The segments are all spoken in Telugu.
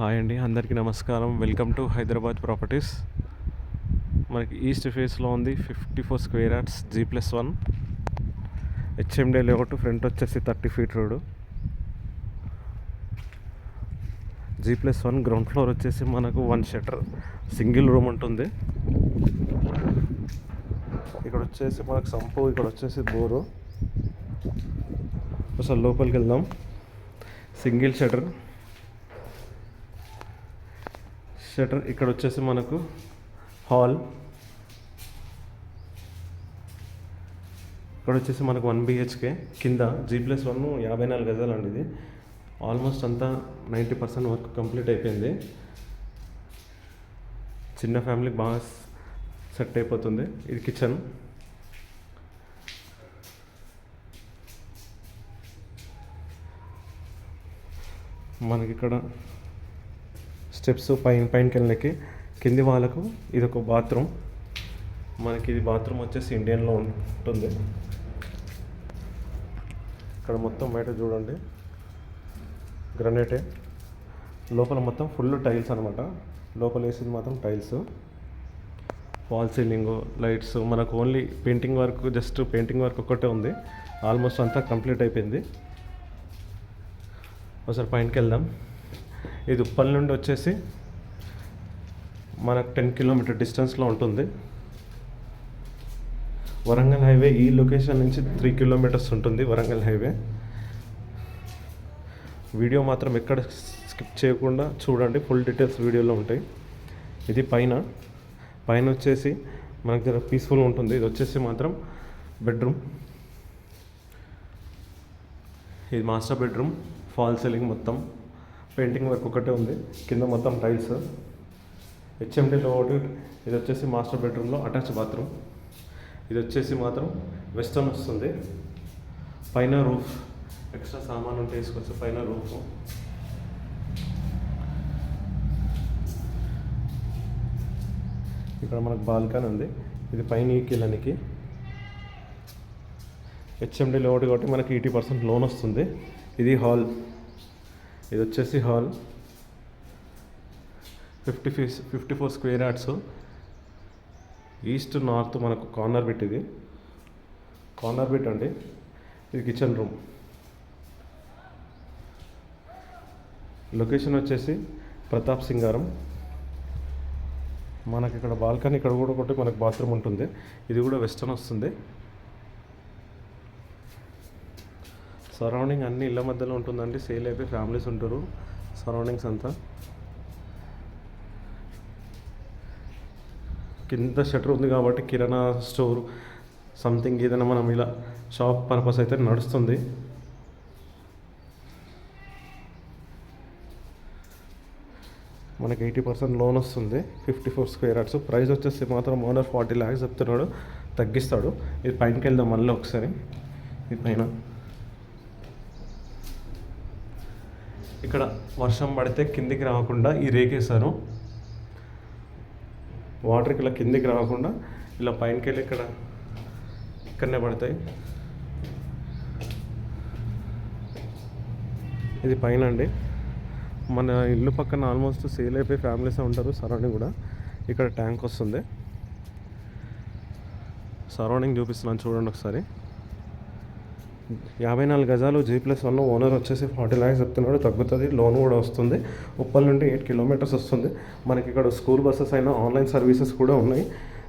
హాయ్ అండి, అందరికీ నమస్కారం. Welcome to Hyderabad properties. మనకి ఈస్ట్ ఫేస్లో ఉంది 54 square yards G+1 HMD layout. Front వచ్చేసి 30 feet road. G+1 ground floor వచ్చేసి మనకు 1 షట్టర్ సింగిల్ రూమ్ ఉంటుంది. ఇక్కడ వచ్చేసి మనకు సంపు, ఇక్కడ వచ్చేసి బోరు. అసలు లోపలికి వెళ్దాం. సింగిల్ షట్టర్ ఇక్కడ వచ్చేసి మనకు హాల్. ఇక్కడ వచ్చేసి మనకు 1 BHK కింద. G+1 54 గజాలు అండి. ఇది ఆల్మోస్ట్ అంతా 90% వర్క్ కంప్లీట్ అయిపోయింది. చిన్న ఫ్యామిలీకి బాగా సెట్ అయిపోతుంది. ఇది కిచెన్. మనకి ఇక్కడ స్టెప్స్ పైనకి వెళ్ళకి, కింది వాళ్ళకు ఇది ఒక బాత్రూమ్. మనకి ఇది బాత్రూమ్ వచ్చేసి ఇండియన్లో ఉంటుంది. ఇక్కడ మొత్తం బయట చూడండి గ్రనైటే. లోపల మొత్తం ఫుల్ టైల్స్ అనమాట. లోపల వేసింది మాత్రం టైల్స్. False ceiling, lights. మనకు only painting work, just painting work ఒక్కటే ఉంది. ఆల్మోస్ట్ అంతా కంప్లీట్ అయిపోయింది. ఒకసారి పైనకి వెళ్దాం. ఇది ఉప్పల్ నుండి వచ్చేసి మనకు 10 కిలోమీటర్ డిస్టెన్స్లో ఉంటుంది. వరంగల్ హైవే ఈ లొకేషన్ నుంచి 3 కిలోమీటర్స్ ఉంటుంది వరంగల్ హైవే. వీడియో మాత్రం ఎక్కడ స్కిప్ చేయకుండా చూడండి, ఫుల్ డీటెయిల్స్ వీడియోలో ఉంటాయి. ఇది పైన వచ్చేసి మనకు జర పీస్ఫుల్గా ఉంటుంది. ఇది వచ్చేసి మాత్రం బెడ్రూమ్. ఇది మాస్టర్ బెడ్రూమ్. ఫాల్ సీలింగ్, మొత్తం పెయింటింగ్ వర్క్ ఒకటే ఉంది. కింద మొత్తం టైల్స్. HMD layout. ఇది వచ్చేసి మాస్టర్ బెడ్రూమ్లో అటాచ్ బాత్రూమ్. ఇది వచ్చేసి మాత్రం వెస్టర్న్ వస్తుంది. పైన రూఫ్, ఎక్స్ట్రా సామాన్ ఉంటే వేసుకోవచ్చు. పైన రూఫ్. ఇక్కడ మనకు బాల్కనీ ఉంది. ఇది పైన వెళ్ళడానికి. హెచ్ఎండి లేఅవుట్ కాబట్టి మనకి 80% లోన్ వస్తుంది. ఇది హాల్. ఇది వచ్చేసి hall 54 square yards. East north మనకు కార్నర్ బిట్. ఇది కార్నర్ బిట్ అండి. ఇది కిచెన్ రూమ్. లొకేషన్ వచ్చేసి ప్రతాప్ సింగారం. మనకి ఇక్కడ బాల్కనీ, ఇక్కడ కూడా ఒకటి మనకు బాత్రూమ్ ఉంటుంది. ఇది కూడా వెస్టర్న్ వస్తుంది. సరౌండింగ్ అన్ని ఇళ్ళ మధ్యలో ఉంటుందండి. సేల్ అయిపోయి ఫ్యామిలీస్ ఉంటారు సరౌండింగ్స్ అంతా. కింద షట్టర్ ఉంది కాబట్టి కిరాణా స్టోర్ సంథింగ్ ఏదైనా మనం ఇలా షాప్ పర్పస్ అయితే నడుస్తుంది. మనకి 80% లోన్ వస్తుంది. 54 స్క్వేర్ యార్డ్స్. ప్రైస్ వచ్చేసి మాత్రం ఓనర్ 40 lakhs చెప్తున్నాడు, తగ్గిస్తాడు. ఇది పైనకి వెళ్దాం మళ్ళీ ఒకసారి. ఇది పైన ఇక్కడ వర్షం పడితే కిందికి రాకుండా ఈ రేకేశారు. వాటర్కి ఇలా కిందికి రాకుండా ఇలా పైనకి వెళ్ళి ఇక్కడనే పడతాయి. ఇది పైన అండి. మన ఇల్లు పక్కన ఆల్మోస్ట్ సేల్ అయిపోయి ఫ్యామిలీస్ ఉంటారు. సరౌండింగ్ కూడా ఇక్కడ ట్యాంక్ వస్తుంది. సరౌండింగ్ చూపిస్తున్నాను చూడండి ఒకసారి. 54 గజాలు. G+1 ఓనర్ వచ్చేసి 40 lakhs చెప్తున్నాడు, తగ్గుతుంది. లోన్ కూడా వస్తుంది. ఉప్పల్ నుండి 8 కిలోమీటర్స్ వస్తుంది. మనకి ఇక్కడ స్కూల్ బస్సెస్ అయినా ఆన్లైన్ సర్వీసెస్ కూడా ఉన్నాయి.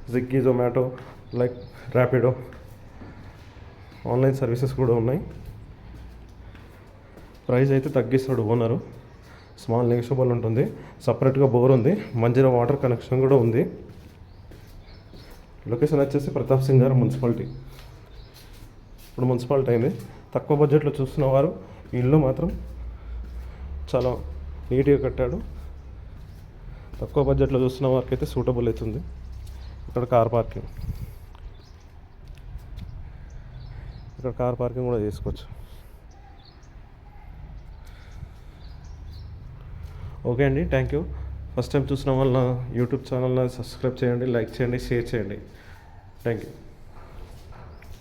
Swiggy, Zomato, like Rapido online services కూడా ఉన్నాయి. ప్రైస్ అయితే తగ్గిస్తాడు ఓనరు. స్మాల్ నెగోషియబుల్ ఉంటుంది. సపరేట్గా బోర్ ఉంది. మంజీరా వాటర్ కనెక్షన్ కూడా ఉంది. లొకేషన్ వచ్చేసి ప్రతాప్ సింగారం మున్సిపాలిటీ. ఇప్పుడు మున్సిపాలిటీ అయింది. తక్కువ బడ్జెట్లో చూస్తున్న వారు ఈ ఇల్లు మాత్రం చాలా నీట్గా కట్టాడు. తక్కువ బడ్జెట్లో చూస్తున్న వారికి అయితే సూటబుల్ అవుతుంది. ఇక్కడ కార్ పార్కింగ్ కూడా చేసుకోవచ్చు. ఓకే అండి, థ్యాంక్ యూ. ఫస్ట్ టైం చూసిన వాళ్ళ యూట్యూబ్ ఛానల్ని సబ్స్క్రైబ్ చేయండి, లైక్ చేయండి, షేర్ చేయండి. Thank you.